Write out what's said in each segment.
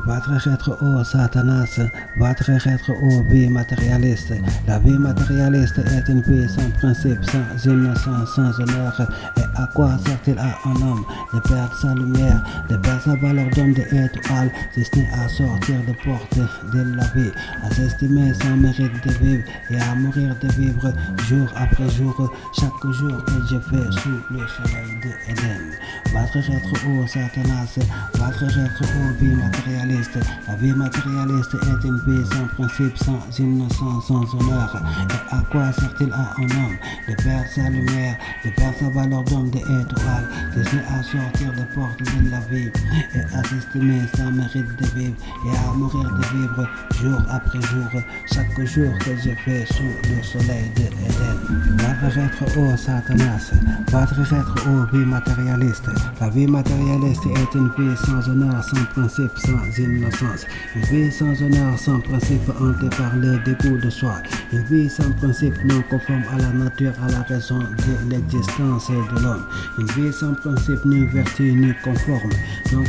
Va te rejettre, oh Satanas, va te rejettre, oh vie matérialiste. La vie matérialiste est une vie sans principe, sans innocence, sans honneur. Et à quoi sert-il à un homme de perdre sa lumière, de perdre sa valeur d'homme de étoile, si ce n'est à sortir de porte de la vie, à s'estimer sans mérite de vivre et à mourir de vivre jour après jour, chaque jour que je fais sous le soleil de Éden. Va te rejettre, oh Satanas, va te rejettre, oh vie matérialiste. La vie matérialiste est une vie sans principe, sans innocence, sans honneur. Et à quoi sert-il à un homme de perdre sa lumière, de perdre sa valeur d'homme de étoile, de se à sortir des portes de la vie et à s'estimer sans mérite de vivre et à mourir de vivre jour après jour, chaque jour que je fais sous le soleil de Éden. Va te rejettre, oh Satanas, va te rejettre, oh vie matérialiste. La vie matérialiste est une vie sans honneur, sans principe, sans innocence. Une vie sans honneur, sans principe, hantée par le dégoût de soi. Une vie sans principe, non conforme à la nature, à la raison de l'existence de l'homme. Une vie sans principe, ni vertu, ni conforme. Non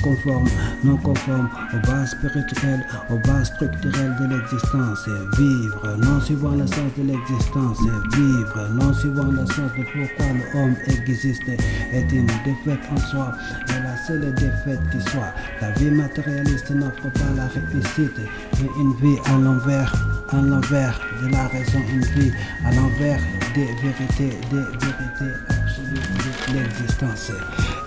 conforme aux bases spirituelles, aux bases structurelles de l'existence. Vivre, non suivant le sens de l'existence. Vivre, non suivant le sens de pourquoi l'homme existe, est une défaite en soi, et la seule défaite qui soit. La vie matérialiste n'offre pas la réussite, mais une vie à l'envers de la raison, une vie à l'envers des vérités absolues de l'existence.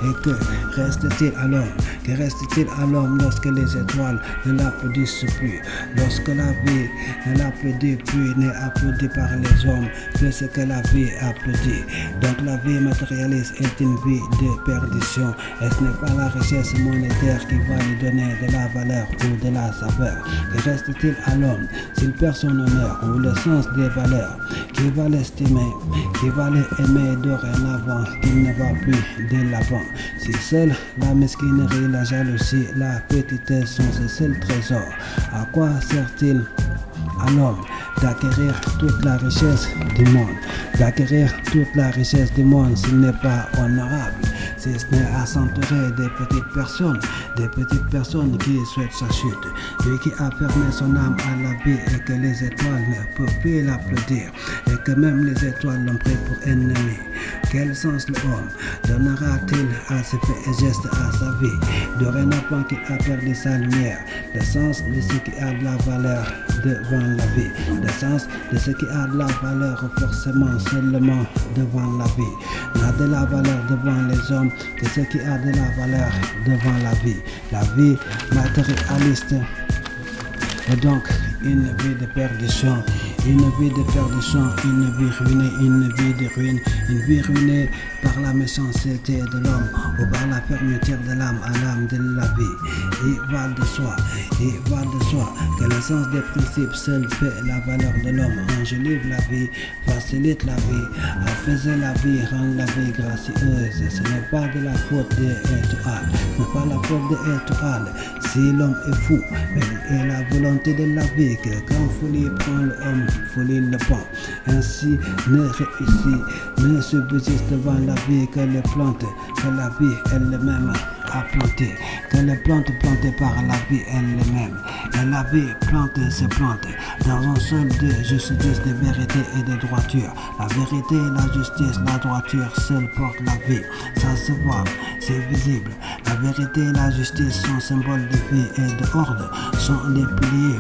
Et que reste-t-il à l'homme? Que reste-t-il à l'homme lorsque les étoiles ne l'applaudissent plus? Lorsque la vie ne l'applaudit plus, n'est applaudie par les hommes que ce que la vie applaudit. Donc la vie matérialiste est une vie de perdition, et ce n'est pas la richesse monétaire qui va lui donner de la valeur ou de la saveur. Que reste-t-il à l'homme s'il perd son honneur ou le sens des valeurs? Qui va l'estimer, qui va l'aimer dorénavant, qu'il ne va plus de l'avant? Si seule la mesquinerie, la jalousie, la petitesse sont ses seuls trésors, à quoi sert-il à l'homme d'acquérir toute la richesse du monde? D'acquérir toute la richesse du monde s'il n'est pas honorable, si ce n'est à s'entourer des petites personnes qui souhaitent sa chute. Lui qui a fermé son âme à la vie et que les étoiles ne peuvent plus l'applaudir, et que même les étoiles l'ont pris pour ennemi. Quel sens l'homme donnera-t-il à ses faits et gestes, à sa vie, dorénavant qu'il a perdu sa lumière? Le sens de ce qui a de la valeur devant la vie, le sens de ce qui a de la valeur forcément seulement devant la vie, n'a de la valeur devant les hommes que ce qui a de la valeur devant la vie. La vie matérialiste est donc une vie de perdition, une vie de perdition, une vie ruinée, une vie de ruine, une vie ruinée par la méchanceté de l'homme ou par la fermeture de l'âme à l'âme de la vie. Il va de soi que le sens des principes seul fait la valeur de l'homme, enjolive la vie, facilite la vie, apaise la vie, rend la vie gracieuse. Ce n'est pas de la faute des étoiles, ce n'est pas la faute des étoiles si l'homme est fou, mais c'est la volonté de la vie que quand folie prend l'homme, folie le prend. Ainsi ne réussit, ne subsiste devant la vie que les plantes, que la vie elle-même a plantées, que les plantes plantées par la vie elle-même. Et la vie plante ses plantes dans un seul de justice, de vérité et de droiture. La vérité, la justice, la droiture seule porte la vie. Ça se voit, c'est visible. La vérité et la justice sont symboles de vie et de ordre, sont les piliers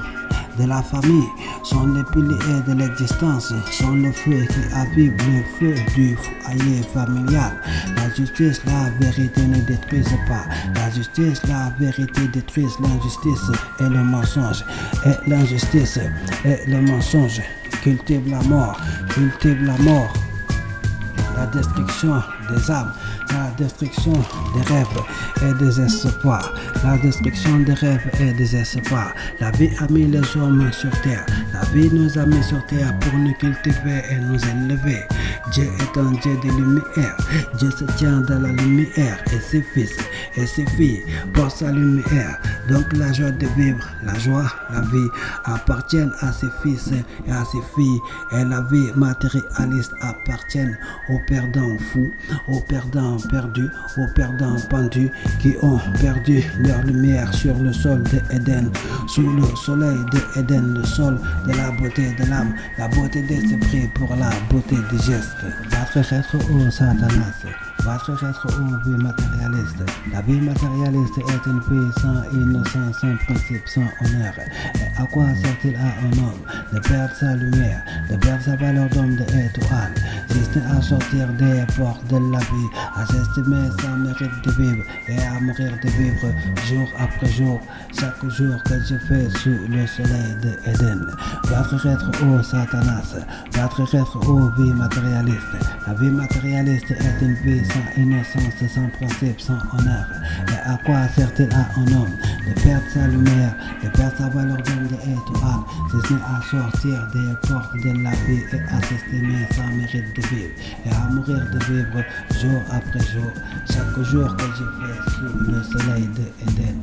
de la famille, sont les piliers de l'existence, sont le feu qui avive le feu du foyer familial. La justice, la vérité ne détruisent pas. La justice, la vérité détruisent l'injustice et le mensonge. Et l'injustice et le mensonge cultivent la mort, la destruction des âmes, la destruction des rêves et des espoirs, la destruction des rêves et des espoirs. La vie a mis les hommes sur terre, la vie nous a mis sur terre pour nous cultiver et nous élever. Dieu est un Dieu de lumière. Dieu se tient dans la lumière et ses fils et ses filles portent sa lumière. Donc la joie de vivre, la joie, la vie appartiennent à ses fils et à ses filles. Et la vie matérialiste appartient aux perdants fous, aux perdants perdus, aux perdants pendus qui ont perdu leur lumière sur le sol de Éden. Sous le soleil de Éden, le sol de la beauté de l'âme, la beauté des esprits pour la beauté des gestes. Votre être au Satanas, votre être aux vie matérialiste. La vie matérialiste est une vie sans innocence, sans principe, sans honneur. Et à quoi sert-il à un homme de perdre sa lumière, de perdre sa valeur d'homme de étoile, si ce n'est à sortir des portes de la vie, à s'estimer sans mérite de vivre et à mourir de vivre jour après jour, chaque jour que je fais sous le soleil de Éden. Votre être au Satanas, votre être aux vie matérialiste. La vie matérialiste est une vie sans innocence, sans principe, sans honneur. Et à quoi sert-il à un homme de perdre sa lumière, de perdre sa valeur d'homme de étoile, si ce n'est à sortir des portes de la vie et à s'estimer sans mérite de vivre et à mourir de vivre jour après jour, chaque jour que je fais sous le soleil de Éden.